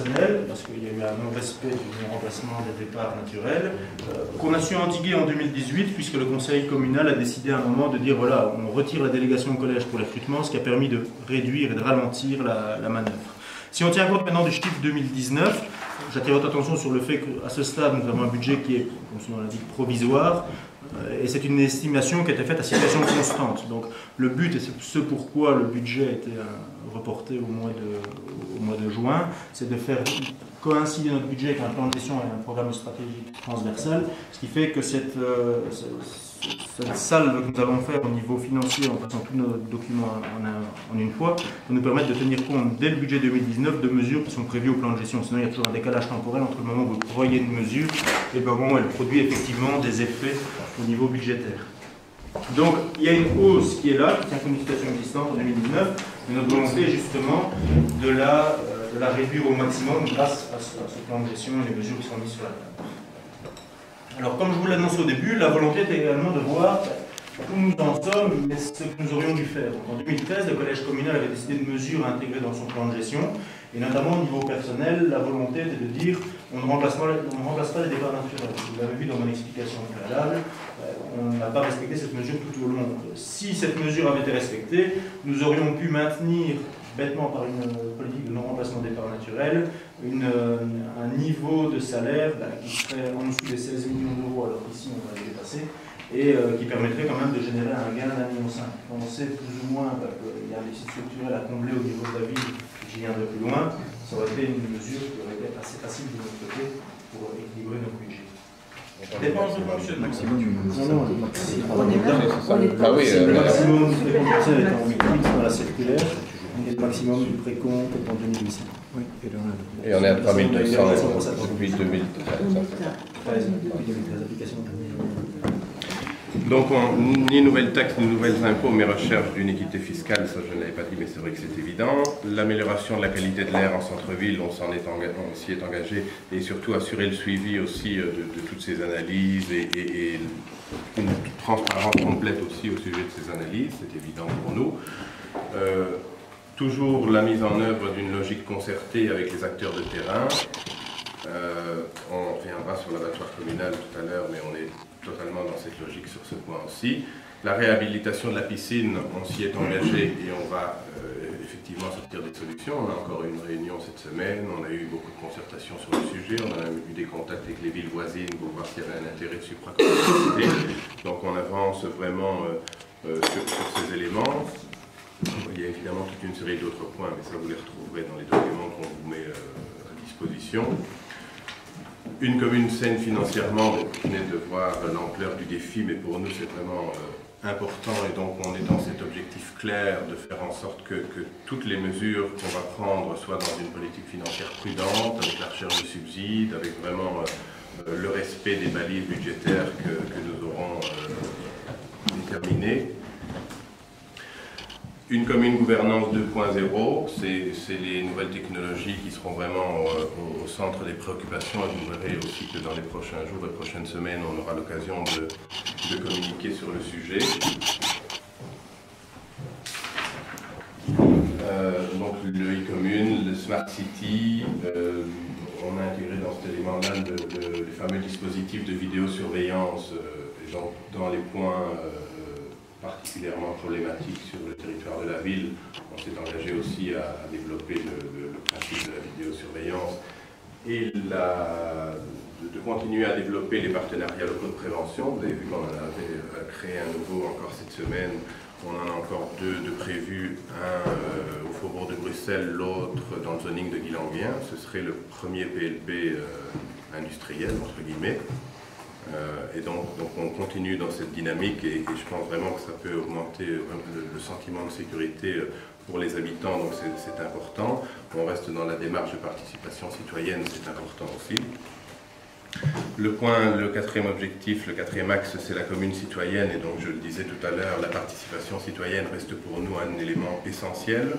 personnel, parce qu'il y a eu un non-respect du non-remplacement des départs naturels, qu'on a su endiguer en 2018, puisque le conseil communal a décidé à un moment de dire voilà, on retire la délégation au collège pour les recrutements, ce qui a permis de réduire et de ralentir la manœuvre. Si on tient compte maintenant du chiffre 2019, j'attire votre attention sur le fait qu'à ce stade, nous avons un budget qui est, comme son nom l'indique, provisoire, et c'est une estimation qui a été faite à situation constante. Donc le but, et c'est ce pourquoi le budget a été reporté au mois de juin, c'est de faire coïncider notre budget avec un plan de gestion et un programme stratégique transversal, ce qui fait que cette salve que nous allons faire au niveau financier en passant tous nos documents en une fois, va nous permettre de tenir compte dès le budget 2019 de mesures qui sont prévues au plan de gestion. Sinon, il y a toujours un décalage temporel entre le moment où vous prévoyez une mesure et le moment où elle produit effectivement des effets au niveau budgétaire. Donc, il y a une hausse qui est là, qui tient compte d'une situation existante en 2019, mais notre volonté est justement de la réduire au maximum grâce à ce plan de gestion et les mesures qui sont mises sur la table. Alors, comme je vous l'annonce au début, la volonté est également de voir où nous en sommes, mais ce que nous aurions dû faire. Donc, en 2013, le collège communal avait décidé de mesures à intégrer dans son plan de gestion, et notamment au niveau personnel, la volonté était de dire on ne remplace pas les départs naturels. Vous l'avez vu dans mon explication préalable, on n'a pas respecté cette mesure tout au long. Si cette mesure avait été respectée, nous aurions pu maintenir, bêtement par une politique de non-remplacement des départs naturels, un niveau de salaire qui serait en dessous des 16 millions d'euros, alors qu'ici on va les dépasser, et qui permettrait quand même de générer un gain d'1,5 million. On sait plus ou moins qu'il y a un déficit structurel à combler au niveau de la ville, j'y viendrai plus loin, ça aurait été une mesure qui aurait été assez facile de notre côté pour équilibrer nos budgets. Dépenses de fonctionnement. Non, le maximum. Le maximum du précompte personnel est en 2008 dans la circulaire, et le maximum du précompte est en 2017. Oui, et on est à 3200 depuis 2013. Donc, ni nouvelles taxes, ni nouvelles impôts, mais recherche d'une équité fiscale, ça je ne l'avais pas dit, mais c'est vrai que c'est évident. L'amélioration de la qualité de l'air en centre-ville, on s'y est engagé, et surtout assurer le suivi aussi de toutes ces analyses et une transparence complète aussi au sujet de ces analyses, c'est évident pour nous. Toujours la mise en œuvre d'une logique concertée avec les acteurs de terrain. On reviendra sur l'abattoir communal tout à l'heure, mais on est totalement dans cette logique sur ce point aussi. La réhabilitation de la piscine, on s'y est engagé et on va effectivement sortir des solutions. On a encore une réunion cette semaine, on a eu beaucoup de concertations sur le sujet, on a eu des contacts avec les villes voisines pour voir s'il y avait un intérêt de supracommunalité. Donc on avance vraiment sur ces éléments. Il y a évidemment toute une série d'autres points, mais ça vous les retrouverez dans les documents qu'on vous met à disposition. Une commune saine financièrement, vous venez de voir l'ampleur du défi, mais pour nous c'est vraiment important, et donc on est dans cet objectif clair de faire en sorte que toutes les mesures qu'on va prendre soient dans une politique financière prudente, avec la recherche de subsides, avec vraiment le respect des balises budgétaires que nous aurons déterminées. Une commune gouvernance 2.0, c'est les nouvelles technologies qui seront vraiment au centre des préoccupations. Et vous verrez aussi que dans les prochains jours, les prochaines semaines, on aura l'occasion de communiquer sur le sujet. Donc le e-commune, le Smart City, on a intégré dans cet élément-là les fameux dispositifs de vidéosurveillance dans les points particulièrement problématique sur le territoire de la ville. On s'est engagé aussi à développer le principe de la vidéosurveillance et de continuer à développer les partenariats locaux de prévention. Vous avez vu qu'on en avait créé un nouveau encore cette semaine. On en a encore deux de prévus, un au faubourg de Bruxelles, l'autre dans le zoning de Guilanguien. Ce serait le premier PLP industriel, entre guillemets. Et donc on continue dans cette dynamique et je pense vraiment que ça peut augmenter le sentiment de sécurité pour les habitants, donc c'est important. On reste dans la démarche de participation citoyenne, c'est important aussi. Le quatrième objectif, le quatrième axe, c'est la commune citoyenne, et donc je le disais tout à l'heure, la participation citoyenne reste pour nous un élément essentiel.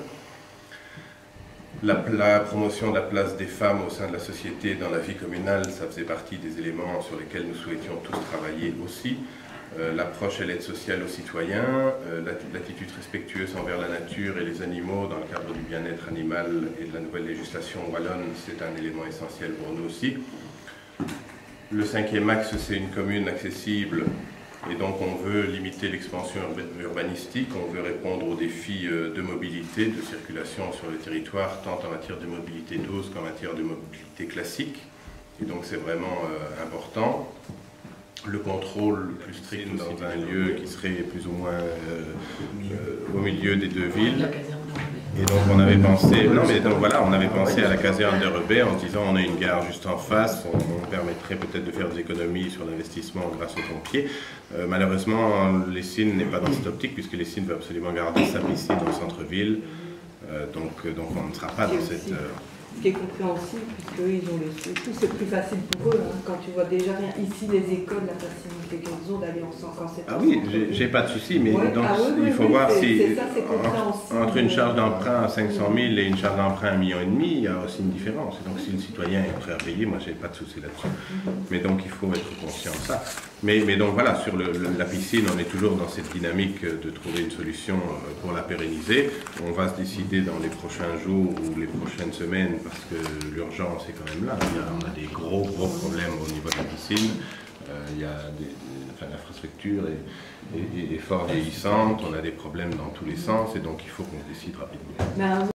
La promotion de la place des femmes au sein de la société dans la vie communale, ça faisait partie des éléments sur lesquels nous souhaitions tous travailler aussi. l'approche à l'aide sociale aux citoyens, l'attitude respectueuse envers la nature et les animaux dans le cadre du bien-être animal et de la nouvelle législation wallonne, c'est un élément essentiel pour nous aussi. Le 5e axe, c'est une commune accessible et donc on veut limiter l'expansion urbanistique, on veut répondre aux défis de mobilité, de circulation sur le territoire, tant en matière de mobilité douce qu'en matière de mobilité classique. Et donc c'est vraiment important. Le contrôle plus strict dans un lieu qui serait plus ou moins au milieu des deux villes. Et donc on avait pensé, on avait pensé à la caserne de Rebais en se disant on a une gare juste en face, on permettrait peut-être de faire des économies sur l'investissement grâce aux pompiers. Malheureusement, Lessines n'est pas dans cette optique puisque Lessines veut absolument garder sa piscine au centre-ville. Donc on ne sera pas dans cette... Ce qui est compréhensible, puisqu'ils ont les sous, c'est plus facile pour eux. Hein. Quand tu vois déjà rien ici, les écoles, la facilité qu'ils ont d'aller en centre. Ah oui, j'ai pas de souci, mais donc, il faut voir si entre une charge d'emprunt à 500 000 et une charge d'emprunt à 1,5 million, il y a aussi une différence. Et donc si le citoyen est prêt à payer, moi j'ai pas de souci là-dessus. Mais donc il faut être conscient de ça. Mais donc voilà, sur la piscine, on est toujours dans cette dynamique de trouver une solution pour la pérenniser. On va se décider dans les prochains jours ou les prochaines semaines parce que l'urgence est quand même là. On a des gros problèmes au niveau de la piscine. L'infrastructure est fort vieillissante, on a des problèmes dans tous les sens et donc il faut qu'on se décide rapidement.